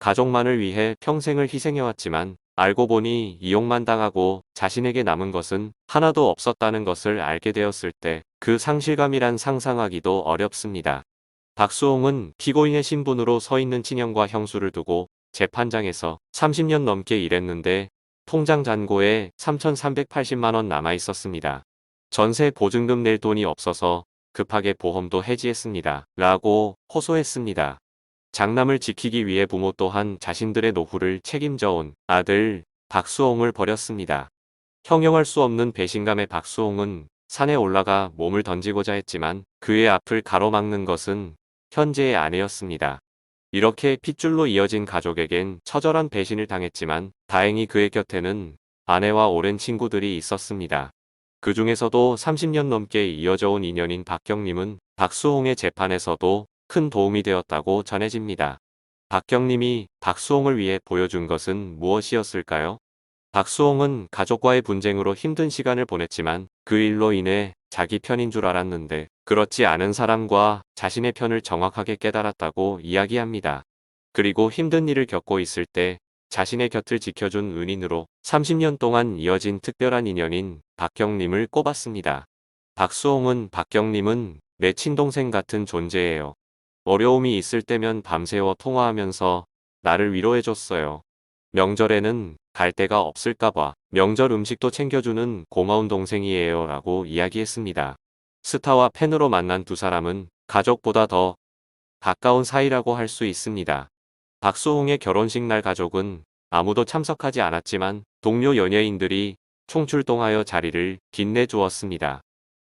가족만을 위해 평생을 희생해왔지만 알고 보니 이용만 당하고 자신에게 남은 것은 하나도 없었다는 것을 알게 되었을 때 그 상실감이란 상상하기도 어렵습니다. 박수홍은 피고인의 신분으로 서 있는 친형과 형수를 두고 재판장에서 30년 넘게 일했는데 통장 잔고에 3,380만 원 남아 있었습니다. 전세 보증금 낼 돈이 없어서 급하게 보험도 해지했습니다. 라고 호소했습니다. 장남을 지키기 위해 부모 또한 자신들의 노후를 책임져온 아들 박수홍을 버렸습니다. 형용할 수 없는 배신감의 박수홍은 산에 올라가 몸을 던지고자 했지만 그의 앞을 가로막는 것은 현재의 아내였습니다. 이렇게 핏줄로 이어진 가족에겐 처절한 배신을 당했지만 다행히 그의 곁에는 아내와 오랜 친구들이 있었습니다. 그 중에서도 30년 넘게 이어져 온 인연인 박경림은 박수홍의 재판에서도 큰 도움이 되었다고 전해집니다. 박경림이 박수홍을 위해 보여준 것은 무엇이었을까요? 박수홍은 가족과의 분쟁으로 힘든 시간을 보냈지만 그 일로 인해 자기 편인 줄 알았는데 그렇지 않은 사람과 자신의 편을 정확하게 깨달았다고 이야기합니다. 그리고 힘든 일을 겪고 있을 때 자신의 곁을 지켜준 은인으로 30년 동안 이어진 특별한 인연인 박경림을 꼽았습니다. 박경림은 내 친동생 같은 존재예요. 어려움이 있을 때면 밤새워 통화하면서 나를 위로해줬어요. 명절에는 갈 데가 없을까봐 명절 음식도 챙겨주는 고마운 동생이에요 라고 이야기했습니다. 스타와 팬으로 만난 두 사람은 가족보다 더 가까운 사이라고 할 수 있습니다. 박수홍의 결혼식 날 가족은 아무도 참석하지 않았지만 동료 연예인들이 총출동하여 자리를 빛내주었습니다.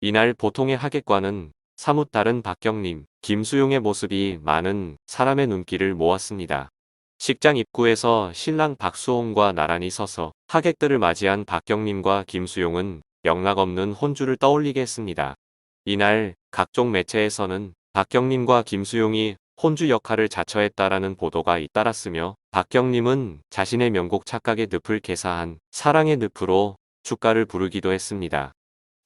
이날 보통의 하객과는 사뭇 다른 박경림, 김수용의 모습이 많은 사람의 눈길을 모았습니다. 식장 입구에서 신랑 박수홍과 나란히 서서 하객들을 맞이한 박경림과 김수용은 영락없는 혼주를 떠올리게 했습니다. 이날 각종 매체에서는 박경림과 김수용이 혼주 역할을 자처했다라는 보도가 잇따랐으며 박경림은 자신의 명곡 착각의 늪을 개사한 사랑의 늪으로 축가를 부르기도 했습니다.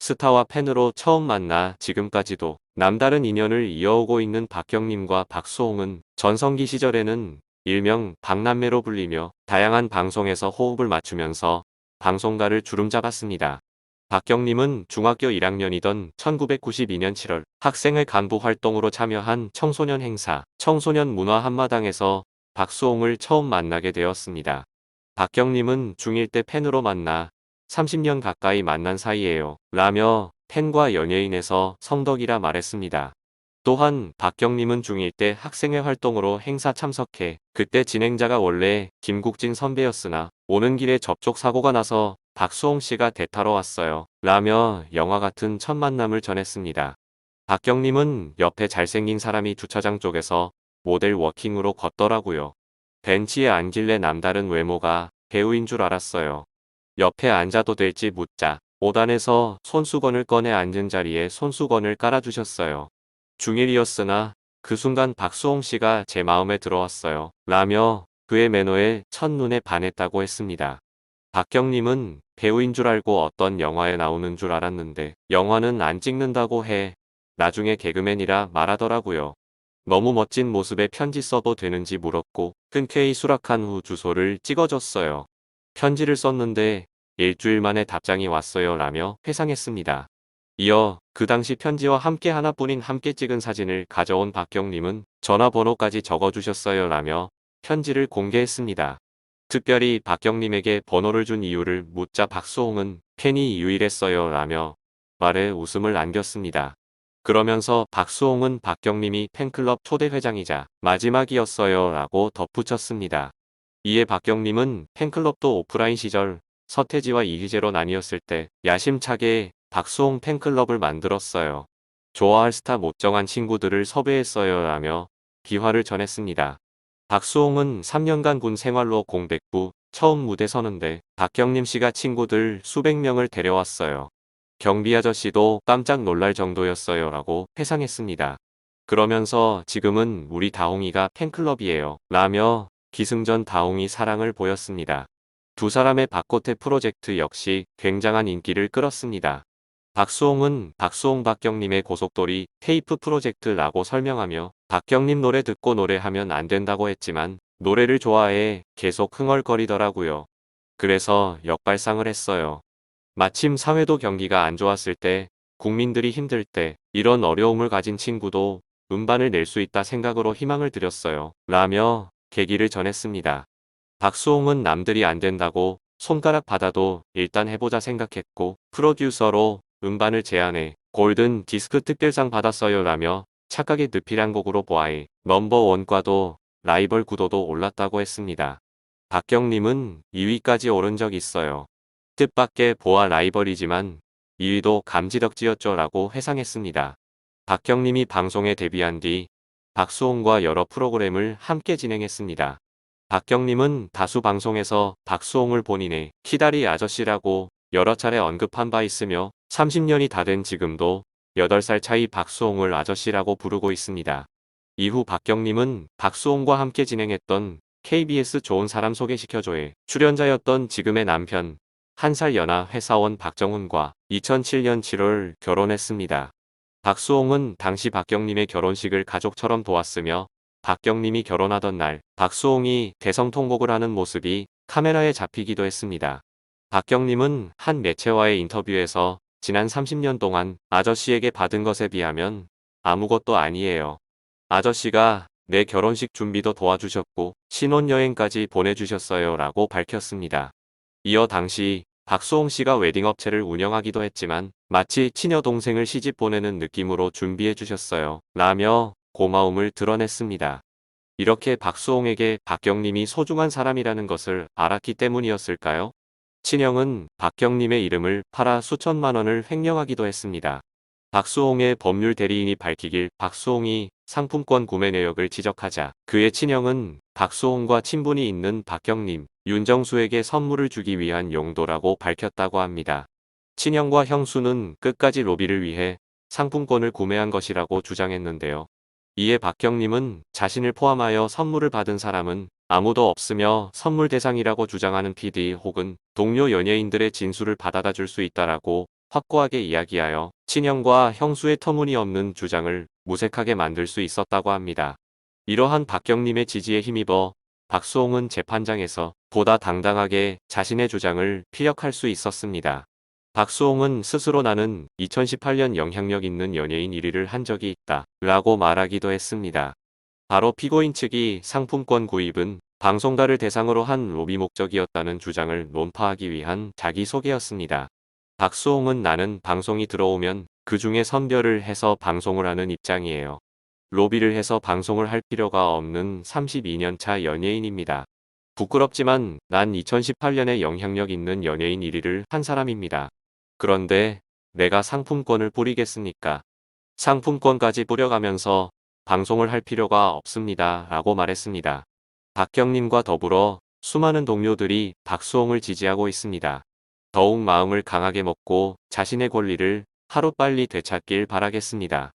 스타와 팬으로 처음 만나 지금까지도 남다른 인연을 이어오고 있는 박경림과 박수홍은 전성기 시절에는 일명 박남매로 불리며 다양한 방송에서 호흡을 맞추면서 방송가를 주름잡았습니다. 박경림은 중학교 1학년이던 1992년 7월 학생회 간부 활동으로 참여한 청소년 행사, 청소년 문화 한마당에서 박수홍을 처음 만나게 되었습니다. 박경림은 중1 때 팬으로 만나 30년 가까이 만난 사이예요. 라며 팬과 연예인에서 성덕이라 말했습니다. 또한 박경림은 중1 때 학생회 활동으로 행사 참석해 그때 진행자가 원래 김국진 선배였으나 오는 길에 접촉 사고가 나서 박수홍 씨가 대타로 왔어요. 라며 영화 같은 첫 만남을 전했습니다. 박경림은 옆에 잘생긴 사람이 주차장 쪽에서 모델 워킹으로 걷더라고요. 벤치에 앉길래 남다른 외모가 배우인 줄 알았어요. 옆에 앉아도 될지 묻자 5단에서 손수건을 꺼내 앉은 자리에 손수건을 깔아주셨어요. 중1이었으나 그 순간 박수홍 씨가 제 마음에 들어왔어요. 라며 그의 매너에 첫눈에 반했다고 했습니다. 박경림은 배우인 줄 알고 어떤 영화에 나오는 줄 알았는데 영화는 안 찍는다고 해 나중에 개그맨이라 말하더라고요. 너무 멋진 모습에 편지 써도 되는지 물었고 흔쾌히 수락한 후 주소를 찍어줬어요. 편지를 썼는데 일주일 만에 답장이 왔어요 라며 회상했습니다. 이어 그 당시 편지와 함께 하나뿐인 함께 찍은 사진을 가져온 박경림은 전화번호까지 적어주셨어요 라며 편지를 공개했습니다. 특별히 박경림에게 번호를 준 이유를 묻자 박수홍은 팬이 유일했어요 라며 말에 웃음을 안겼습니다. 그러면서 박수홍은 박경림이 팬클럽 초대 회장이자 마지막이었어요 라고 덧붙였습니다. 이에 박경림은 팬클럽도 오프라인 시절 서태지와 이휘재로 나뉘었을 때 야심차게 박수홍 팬클럽을 만들었어요. 좋아할 스타 못 정한 친구들을 섭외했어요 라며 비화를 전했습니다. 박수홍은 3년간 군 생활로 공백부 처음 무대 서는데 박경림 씨가 친구들 수백 명을 데려왔어요. 경비 아저씨도 깜짝 놀랄 정도였어요 라고 회상했습니다. 그러면서 지금은 우리 다홍이가 팬클럽이에요 라며 기승전 다홍이 사랑을 보였습니다. 두 사람의 박고태 프로젝트 역시 굉장한 인기를 끌었습니다. 박수홍은 박수홍 박경림의 고속돌이 테이프 프로젝트라고 설명하며 박경림 노래 듣고 노래하면 안 된다고 했지만 노래를 좋아해 계속 흥얼거리더라고요. 그래서 역발상을 했어요. 마침 사회도 경기가 안 좋았을 때, 국민들이 힘들 때 이런 어려움을 가진 친구도 음반을 낼 수 있다 생각으로 희망을 드렸어요. 라며 계기를 전했습니다. 박수홍은 남들이 안 된다고 손가락 받아도 일단 해보자 생각했고 프로듀서로 음반을 제안해 골든 디스크 특별상 받았어요 라며 착각의 늪이란 곡으로 보아해 넘버원과도 라이벌 구도도 올랐다고 했습니다. 박경님은 2위까지 오른 적 있어요. 뜻밖의 보아 라이벌이지만 2위도 감지덕지였죠 라고 회상했습니다. 박경님이 방송에 데뷔한 뒤 박수홍과 여러 프로그램을 함께 진행했습니다. 박경님은 다수 방송에서 박수홍을 본인의 키다리 아저씨라고 여러 차례 언급한 바 있으며 30년이 다 된 지금도 8살 차이 박수홍을 아저씨라고 부르고 있습니다. 이후 박경님은 박수홍과 함께 진행했던 KBS 좋은 사람 소개시켜줘에 출연자였던 지금의 남편 1살 연하 회사원 박정훈과 2007년 7월 결혼했습니다. 박수홍은 당시 박경님의 결혼식을 가족처럼 도왔으며 박경님이 결혼하던 날 박수홍이 대성통곡을 하는 모습이 카메라에 잡히기도 했습니다. 박경님은 한 매체와의 인터뷰에서 지난 30년 동안 아저씨에게 받은 것에 비하면 아무것도 아니에요. 아저씨가 내 결혼식 준비도 도와주셨고 신혼여행까지 보내주셨어요 라고 밝혔습니다. 이어 당시 박수홍 씨가 웨딩업체를 운영하기도 했지만 마치 친여 동생을 시집 보내는 느낌으로 준비해 주셨어요 라며 고마움을 드러냈습니다. 이렇게 박수홍에게 박경님이 소중한 사람이라는 것을 알았기 때문이었을까요? 친형은 박경님의 이름을 팔아 수천만 원을 횡령하기도 했습니다. 박수홍의 법률 대리인이 밝히길 박수홍이 상품권 구매 내역을 지적하자 그의 친형은 박수홍과 친분이 있는 박경님, 윤정수에게 선물을 주기 위한 용도라고 밝혔다고 합니다. 친형과 형수는 끝까지 로비를 위해 상품권을 구매한 것이라고 주장했는데요. 이에 박경님은 자신을 포함하여 선물을 받은 사람은 아무도 없으며 선물 대상이라고 주장하는 PD 혹은 동료 연예인들의 진술을 받아다 줄 수 있다라고 확고하게 이야기하여 친형과 형수의 터무니없는 주장을 무색하게 만들 수 있었다고 합니다. 이러한 박경님의 지지에 힘입어 박수홍은 재판장에서 보다 당당하게 자신의 주장을 피력할 수 있었습니다. 박수홍은 스스로 나는 2018년 영향력 있는 연예인 1위를 한 적이 있다 라고 말하기도 했습니다. 바로 피고인 측이 상품권 구입은 방송가를 대상으로 한 로비 목적이었다는 주장을 논파하기 위한 자기소개였습니다. 박수홍은 나는 방송이 들어오면 그 중에 선별을 해서 방송을 하는 입장이에요. 로비를 해서 방송을 할 필요가 없는 32년 차 연예인입니다. 부끄럽지만 난 2018년에 영향력 있는 연예인 1위를 한 사람입니다. 그런데 내가 상품권을 뿌리겠습니까? 상품권까지 뿌려가면서 방송을 할 필요가 없습니다. 라고 말했습니다. 박경님과 더불어 수많은 동료들이 박수홍을 지지하고 있습니다. 더욱 마음을 강하게 먹고 자신의 권리를 하루빨리 되찾길 바라겠습니다.